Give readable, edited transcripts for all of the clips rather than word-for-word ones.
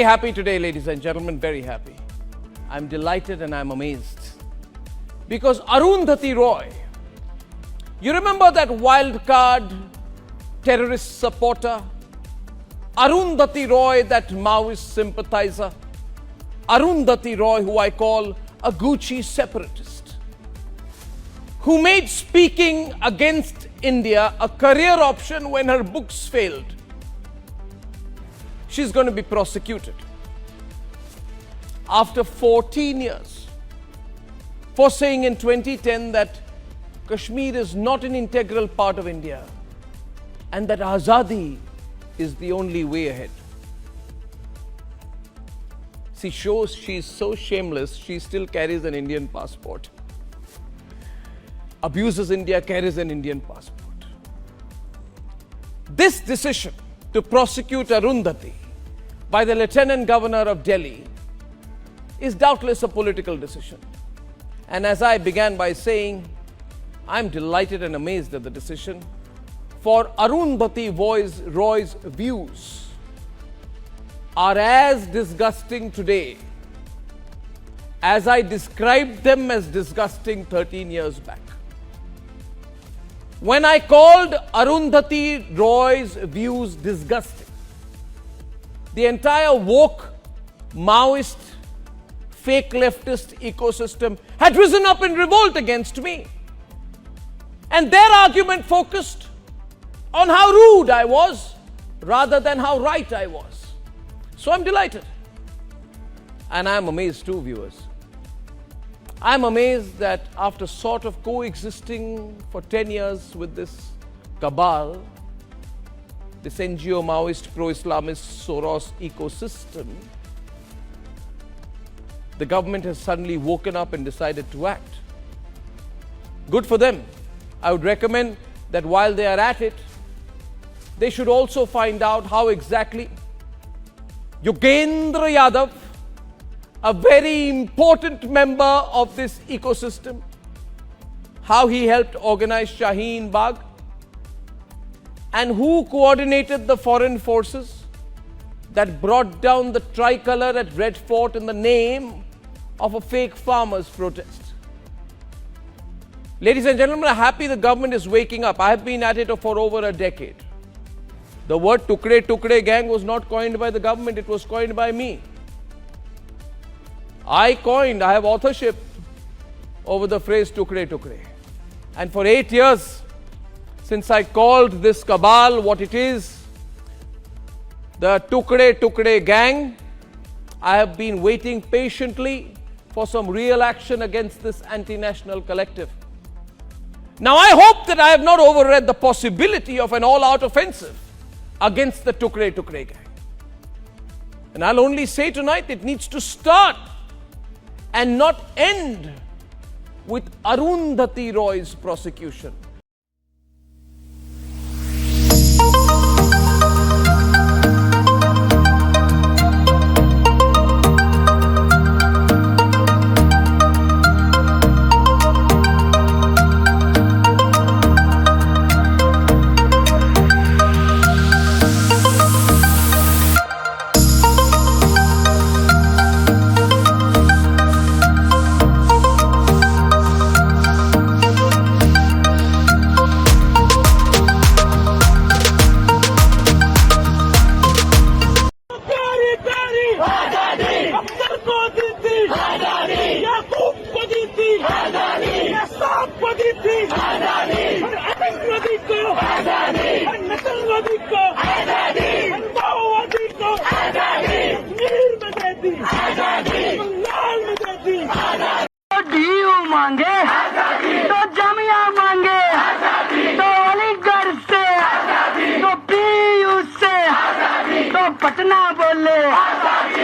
happy today, ladies and gentlemen, very happy. I'm delighted and I'm amazed. Because Arundhati Roy, you remember that wild card terrorist supporter? Arundhati Roy, that Maoist sympathizer? Arundhati Roy, who I call a Gucci separatist, who made speaking against India a career option when her books failed. She's going to be prosecuted after 14 years for saying in 2010 that Kashmir is not an integral part of India and that Azadi is the only way ahead. She shows she's so shameless, she still carries an Indian passport. Abuses India, carries an Indian passport. This decision to prosecute Arundhati by the Lieutenant Governor of Delhi is doubtless a political decision. And as I began by saying, I'm delighted and amazed at the decision, for Arundhati Roy's views are as disgusting today as I described them as disgusting 13 years back. When I called Arundhati Roy's views disgusting, the entire woke, Maoist, fake leftist ecosystem had risen up in revolt against me. And their argument focused on how rude I was rather than how right I was. So I'm delighted. And I'm amazed too, viewers. I'm amazed that after sort of coexisting for 10 years with this cabal, this NGO Maoist pro-Islamist Soros ecosystem, the government has suddenly woken up and decided to act. Good for them. I would recommend that while they are at it, they should also find out how exactly Yogendra Yadav, a very important member of this ecosystem, how he helped organize Shaheen Bagh, and who coordinated the foreign forces that brought down the tricolour at Red Fort in the name of a fake farmers' protest. Ladies and gentlemen, I'm happy the government is waking up. I have been at it for over a decade. The word Tukde gang was not coined by the government, it was coined by me. I have authorship over the phrase Tukde. And for 8 years, since I called this cabal what it is, the Tukde gang, I have been waiting patiently for some real action against this anti-national collective. Now I hope that I have not overread the possibility of an all-out offensive against the Tukde gang. And I'll only say tonight it needs to start and not end with Arundhati Roy's prosecution. मांगे तो जमिया मांगे तो अलीगढ़ से तो PU से तो पटना बोले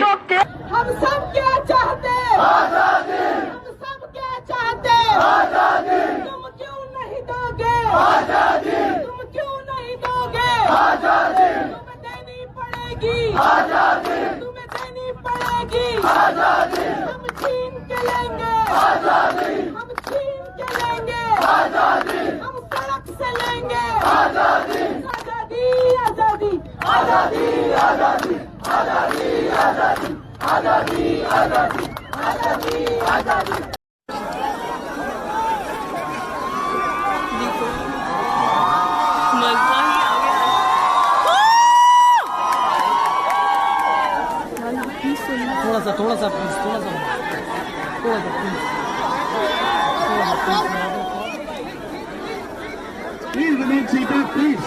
तो हम सब क्या चाहते हम सब क्या चाहते तुम क्यों नहीं दोगे तुम क्यों नहीं दोगे तुम्हें देनी पड़ेगी तुम्हें देनी पड़ेगी हम छीन के लेंगे हम छीन के लेंगे हम सड़क से लेंगे आजादी आजादी आजादी आजादी थोड़ा सा please Please remain seated, please.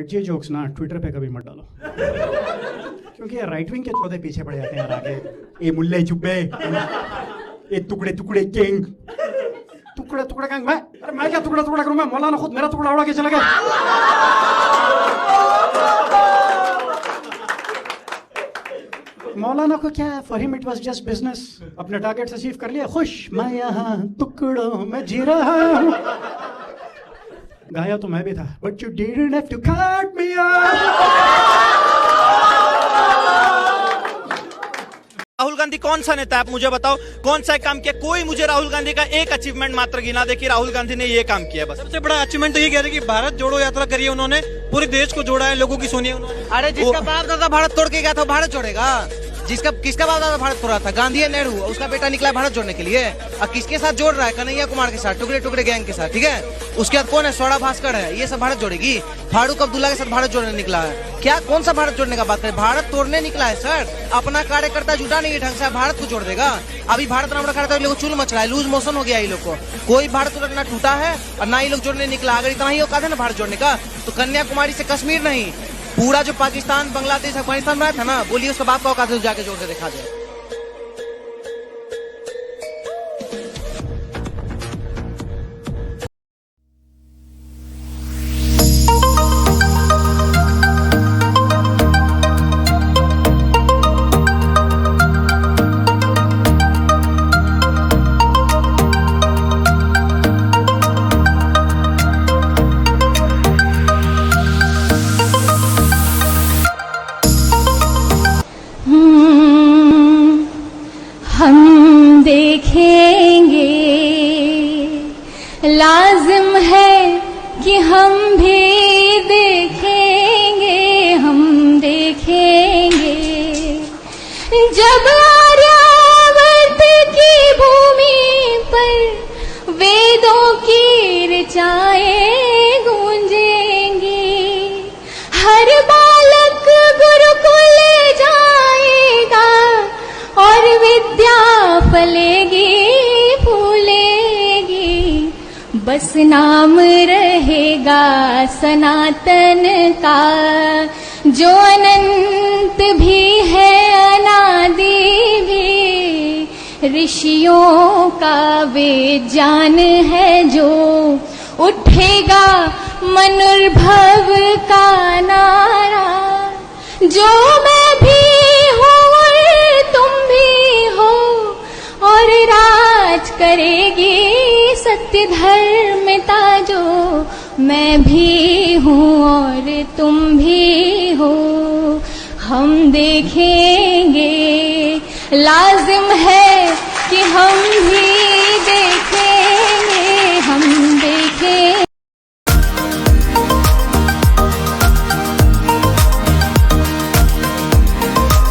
ये जोक्स ना ट्विटर पे कभी मत डालो क्योंकि यार राइट विंग के चौथे पीछे पड़ जाते हैं यार आगे ए मुल्ले चुब्बे ए टुकड़े टुकड़े किंग टुकड़े टुकड़े किंग मैं क्या टुकड़ा टुकड़ा करूं मैं मौलाना खुद मेरा टुकड़ा उड़ा के चला गया मौलाना को क्या for him it was just business अपने टारगेट अचीव कर लिया खुश मैं यहाँ टुकड़ों में जी रहा हूं गाया तो मैं भी था but you didn't have to cut me off Rahul Gandhi कौन सा नेता है आप मुझे बताओ कौन सा काम किया कोई मुझे राहुल गांधी का एक अचीवमेंट मात्र गिना दे कि राहुल गांधी ने ये काम किया बस सबसे बड़ा अचीवमेंट तो ये कह रहे कि भारत जोड़ो यात्रा करी है उन्होंने पूरे देश को जोड़ा है लोगों की सुनी है उन्होंने अरे जिसका बाप दादा भारत तोड़ के गया था भारत जोड़ेगा जिसका किसका बाप दादा भारत तोड़ा था गांधी या नेहरू उसका बेटा निकला भारत जोड़ने के लिए और किसके साथ जोड़ रहा है कन्हैया कुमार के साथ टुकड़े टुकड़े गैंग के साथ ठीक है उसके बाद कौन है स्वरा भास्कर है ये सब भारत जोड़ेगी फारूक अब्दुल्ला के साथ भारत जोड़ने निकला है क्या कौन सा भारत जोड़ने का बात करें भारत तोड़ने निकला है सर अपना कार्यकर्ता जुटा नहीं है ढंग से भारत को जोड़ देगा अभी भारत नाम रखा था लोग चूल मच रहा है लूज मोशन हो गया ये लोग को कोई भारत ना टूटा है और ना ही लोग जोड़ने निकला अगर इतना ही औकात है ना भारत जोड़ने का तो कन्याकुमारी से कश्मीर नहीं पूरा जो पाकिस्तान बांग्लादेश अफगानिस्तान में था ना बोलिए उसका बाप का औकात है जाके जोड़ के दिखा दे हम देखेंगे लाजिम है कि हम भी देखेंगे हम देखेंगे जब आर्यावर्त की भूमि पर वेदों की ऋचाएं गूंजेंगी हर बालक गुरुकुल जाएगा और विद्या फलेगी फूलेगी बस नाम रहेगा सनातन का जो अनंत भी है अनादि भी ऋषियों का वेद ज्ञान है जो उठेगा मनुर्भव का नारा जो मैं भी हूँ और तुम भी हो और राज करेगी सत्य धर्मता जो मैं भी हूँ और तुम भी हो हम देखेंगे लाजिम है कि हम भी